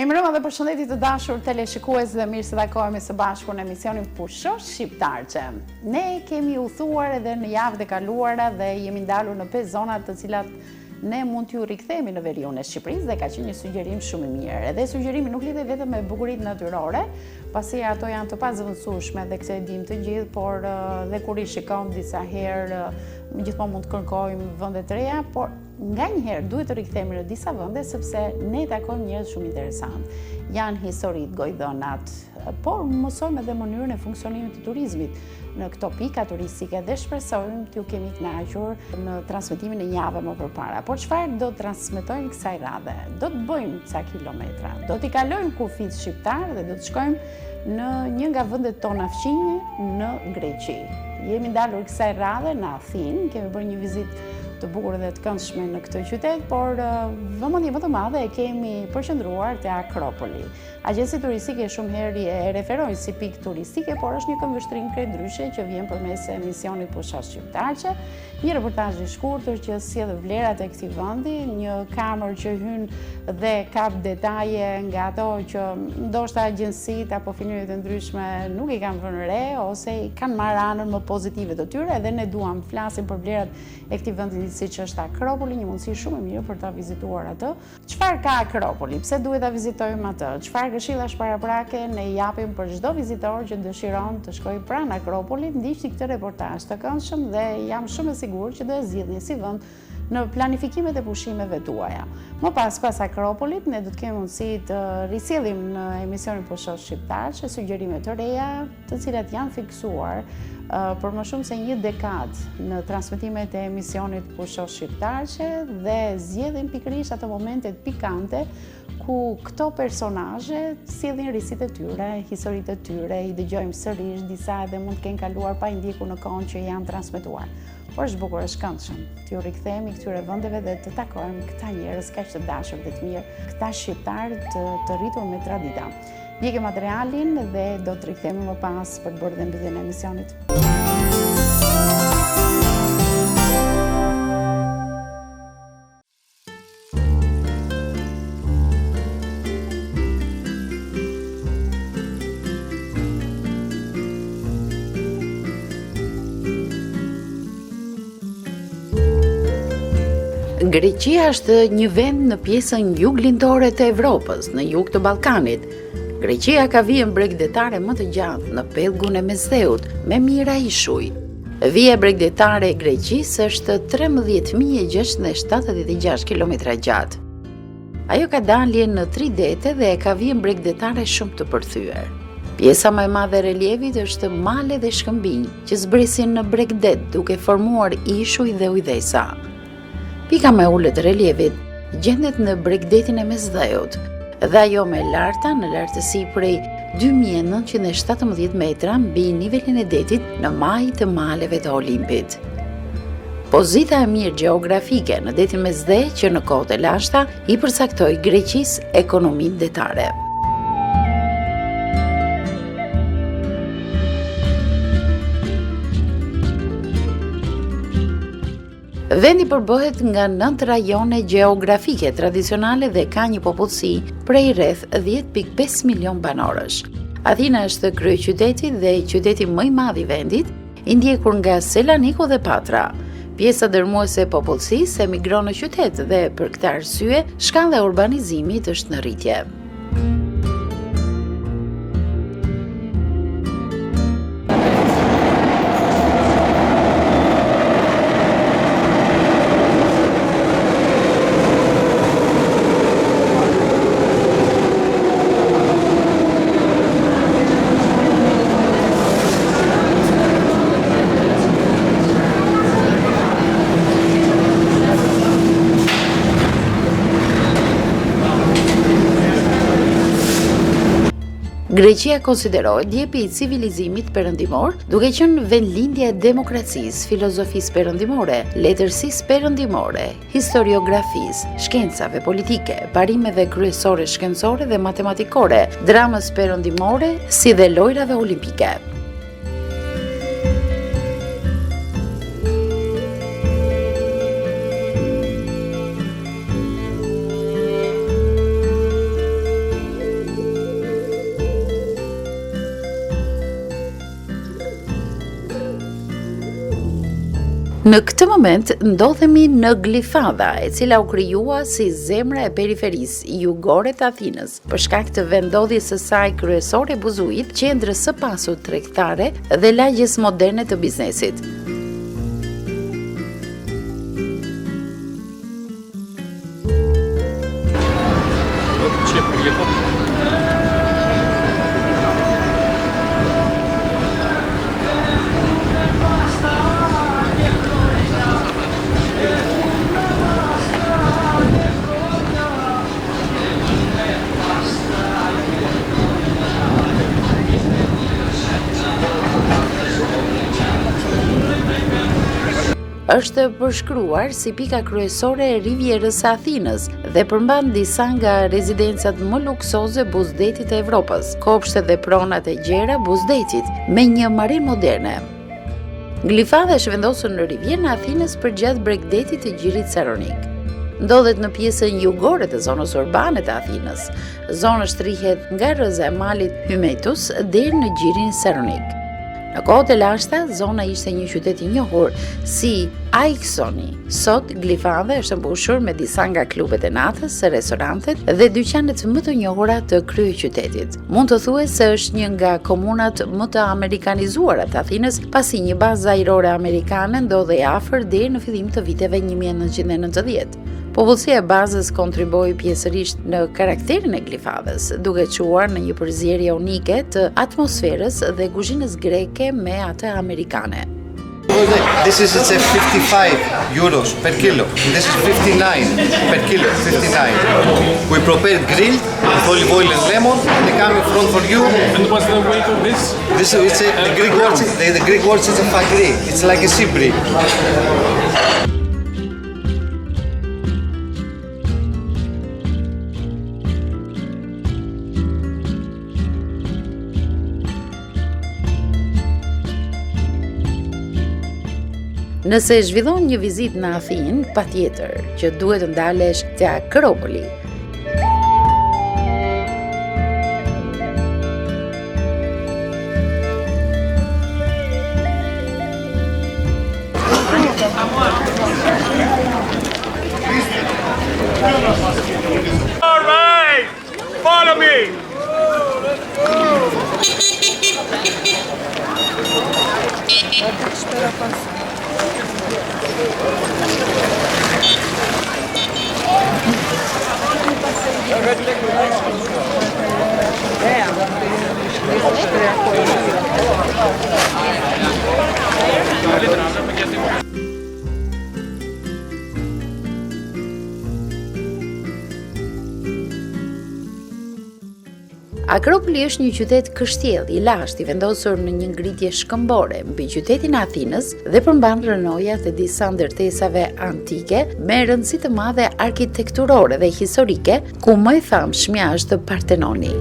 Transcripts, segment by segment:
Mirëmbrëma dhe përshëndetje të dashur teleshikues dhe mirë se takohemi së bashku në emisionin Pushosh Shqiptarçe. Ne kemi udhëtuar edhe në javët e kaluara dhe jemi ndalur në 5 zona të cilat ne mund t'ju rikthehemi në veriun e Shqipërisë dhe ka qenë një sugjerim shumë i mirë. Edhe sugjerimi nuk lidhet vetëm me bukuritë natyrore, pasi ato janë të pazëvendësueshme dhe këtë e dim të gjithë, por dhe kur i shikojmë disa herë gjithmonë mund të kërkojmë vende të reja, por nganjëherë duhet të rikthehemi në disa vende sepse ne takojmë njerëz shumë interesant. Janë historitë, gojdhënat, por mësojmë edhe mënyrën e funksionimit të turizmit në këto pika turistike dhe shpresojmë t'ju kemi kënaqur në transmetimin e javës më përpara. Por çfarë do të transmetojmë kësaj radhe? Do të bëjmë ca kilometra, do t'i kalojmë kufit shqiptar dhe do të shkojmë në një nga vendet tona fqinje në Greqi. Jemi ndalur kësaj radhe në Athinë, kemi bërë një vizitë të bukur dhe të këndshme në këtë qytet, por vëmendje më të madhe e kemi përqendruar te Akropoli. Agjenci turistike shumë herë e referojnë si pikë turistike, por është një këmbështrim krejtëndryshe që vjen përmes emisionit Pushosh Shqiptarçe, një reportazh i shkurtër që sjell vlerat e këtij vendi, një kamër që hyn dhe kap detaje nga ato që ndoshta agjencitë apo firmat e ndryshme nuk i kanë vënë re ose i kanë marrë anën më pozitive të tyre, dhe ne duam flasim për vlerat e këtij vendi siç është Akropoli, një mundësi shumë e mirë për ta vizituar atë. Çfarë ka Akropoli? Pse duhet ta vizitojmë atë? Çfarë këshillash paraprake ne japim për çdo vizitor që dëshiron të shkojë pranë Akropolit? Ndiqni këtë reportazh të këndshëm dhe jam shumë e sigurt që do e zgjidhni si vend në planifikimet e pushimeve tuaja. Më pas Akropolit, ne do të kemi mundësi të risjellim në emisionin Pushosh Shqiptarçe sugjerime të reja, të cilat janë fiksuar për më shumë se një dekadë në transmetimet e emisionit Pushosh Shqiptarçe dhe zgjedhin pikërisht ato momentet pikante ku këto personazhe sillin risitë e tyre, historitë e tyre, i dëgjojmë sërish, disa edhe mund të kenë kaluar pa i ndjekur në kohën që janë transmetuar. Por është bukur, është këndshëm. T'ju rikthehemi këtyre vendeve dhe të takojmë këta njerëz kaq të dashur dhe të mirë, këta shqiptar të rritur me tradita. Ndjekim materialin dhe do të rikthehemi më pas për të bërë dhe mbylljen e emisionit. Greqia është një vend në pjesën juglindore të Evropës, në jug të Ballkanit. Greqia ka vijën bregdetare më të gjatë në pellgun e Mesdheut, me mira ishuj. Vija bregdetare e Greqisë është 13.676 km gjatë. Ajo ka dalje në 3 dete dhe ka vijën bregdetare shumë të përthyer. Pjesa më e madhe e relievit është male dhe shkëmbinj që zbresin në bregdet duke formuar ishuj dhe ujdhesa. Pika më e ulët e relievit gjendet në bregdetin e Mesdheut dhe ajo më e larta në lartësi prej 2917 metra mbi nivelin e detit në maj të maleve të Olimpit. Pozita e mirë gjeografike në detin Mesdhe që në kohët e lashta i përcaktoi Greqisë ekonominë detare. Vendi përbëhet nga 9 rajone gjeografike tradicionale dhe ka një popullsi prej rreth 10.5 milion banorësh. Athina është kryeqyteti dhe qyteti më i madh i vendit, i ndjekur nga Selaniku dhe Patra. Pjesa dërmuese e popullsisë emigron në qytet dhe për këtë arsye shkalla e urbanizimit është në rritje. Greqia konsiderohet djepi i civilizimit perëndimor, duke qenë vendlindja e demokracisë, filozofisë perëndimore, letërsisë perëndimore, historiografisë, shkencave politike, parimeve kryesore shkencore dhe matematikore, dramës perëndimore, si dhe lojrave olimpike. Në këtë moment ndodhemi në Glifada, e cila u krijua si zemra e periferisë jugore të Athinës, për shkak të vendodhjes së saj kryesore Buzujit, qendrës së pasur tregtare dhe lagjes moderne të biznesit. Është përshkruar si pika kryesore e rivjerës së Athinës dhe përmban disa nga rezidencat më luksoze buzdetit e Evropës, kopshtet dhe pronat e gjera buzdetit, me një marinë moderne. Glifada është vendosur në rivjerën e Athinës përgjatë bregdetit të gjirit Saronik. Ndodhet në pjesën jugore të zonës urbane të Athinës. Zona shtrihet nga rrëza e malit Hymetus deri në gjirin Saronik. Në kohët e lashta, zona ishte një qytet i njohur si Aiksoni. Sot, Glifada është mbushur me disa nga klubet e natës, restorantet dhe dyqanet më të njohura të kryeqytetit. Mund të thuhet se është një nga komunat më të amerikanizuara të Athinës, pasi një bazë ajrore amerikane ndodhej afër deri në fillim të viteve 1990. Popullsia e bazës kontriboi pjesërisht në karakterin e Glifadës, duke çuar në një përzierje unike të atmosferës dhe kuzhinës greke me atë amerikane. This is it's a 55 euros per kilo. This is 59 per kilo. 59. We prepare grilled with olive oil and lemon. They come in front for you. And what's the weight of this? This is the Greek word. The Greek word is a fagri. It's like a sea bream. Nëse zhvillon një vizitë në Athinë, patjetër që duhet të ndalesh te Akropoli. All right, follow me. Akropoli është një qytet kështjell i lashtë i vendosur në një ngritje shkëmbore mbi qytetin e Athinës dhe përmban rrënojat e disa ndërtesave antike me rëndësi të madhe arkitekturore dhe historike, ku më e famshmja është Partenoni.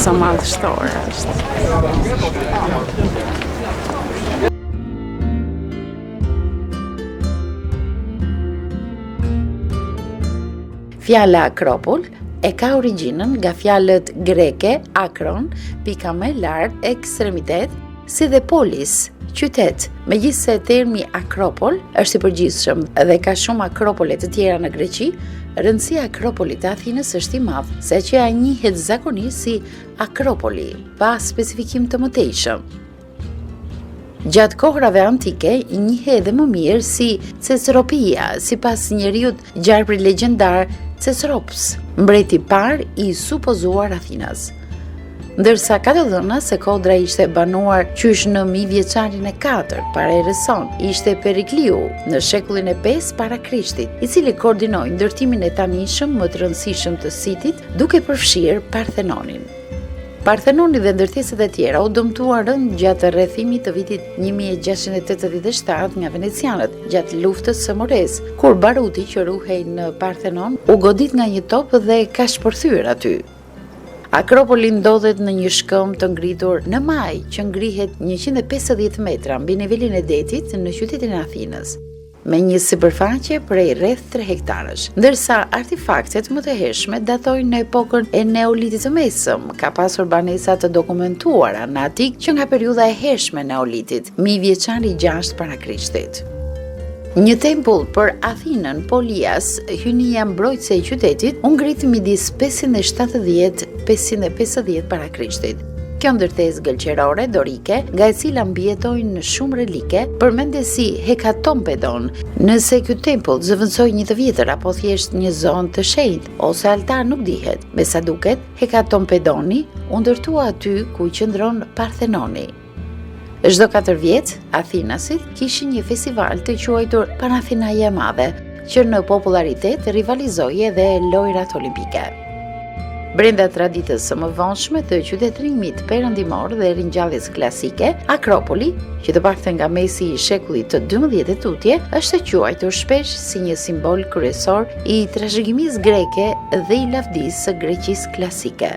Sa madhështore është. Fjala Akropol e ka origjinën nga fjalët greke akron, pika më e lartë, ekstremitet, si dhe polis, qytet. Megjithse termi Akropol është i përgjithshëm dhe ka shumë akropole të tjera në Greqi, rëndësia e Akropolit të Athinës është i madh, saqë ai njihet zakonisht si Akropoli, pa specifikim të mëtejshëm. Gjatë kohërave antike, njihet edhe më mirë si Ceceropia, sipas njeriut gjarpri legjendar Cecerops, mbreti i parë i supozuar Athinas. Ndërsa ka të dhëna se kodra ishte banuar qysh në mijëvjeçarin e 4 para erës sonë, ishte Perikliu në shekullin e 5 para Krishtit, i cili koordinoi ndërtimin e tanishëm më të rëndësishëm të sitit, duke përfshirë Parthenonin. Parthenoni dhe ndërtesat e tjera u dëmtuan rënd gjatë rrethimit të vitit 1687 nga venecianët, gjatë luftës së Mores, kur baruti që ruhej në Parthenon u godit nga një top dhe ka shpërthyer aty. Akropoli ndodhet në një shkëmbë të ngritur në maj që ngrihet 150 metra mbi nivelin e detit në qytetin e Athinës, me një sipërfaqe prej rreth 3 hektarësh, ndërsa artefaktet më të hershme datojnë në epokën e Neolitit të Mesëm. Ka pasur banesa të dokumentuara në Atik që nga periudha e hershme e Neolitit, mijëvjeçari 6 para Krishtit. Një tempull për Athinën, Polias, hynia mbrojtëse e qytetit, u ngrit midis 570-550 para Krishtit. Kjo ndërtesë gëlqerore dorike, nga e cila mbijetojnë shumë relike, përmendet si Hekatompedon, nëse ky tempull zëvendësoi një të vjetër apo thjesht një zonë të shenjtë ose altar nuk dihet. Me sa duket, Hekatompedoni u ndërtua aty ku qëndron Parthenoni. Çdo 4 vjet, Athinasit kishin një festival të quajtur Panathinaia e Madhe, që në popularitet rivalizoi edhe lojrat olimpike. Brenda traditës së mëvonshme të qytetërimit perëndimor dhe ringjalljes klasike, Akropoli, që të paktën nga mesi i shekullit të 12 tutje, është e quajtur shpesh si një simbol kryesor i trashëgimisë greke dhe i lavdisë së Greqisë klasike.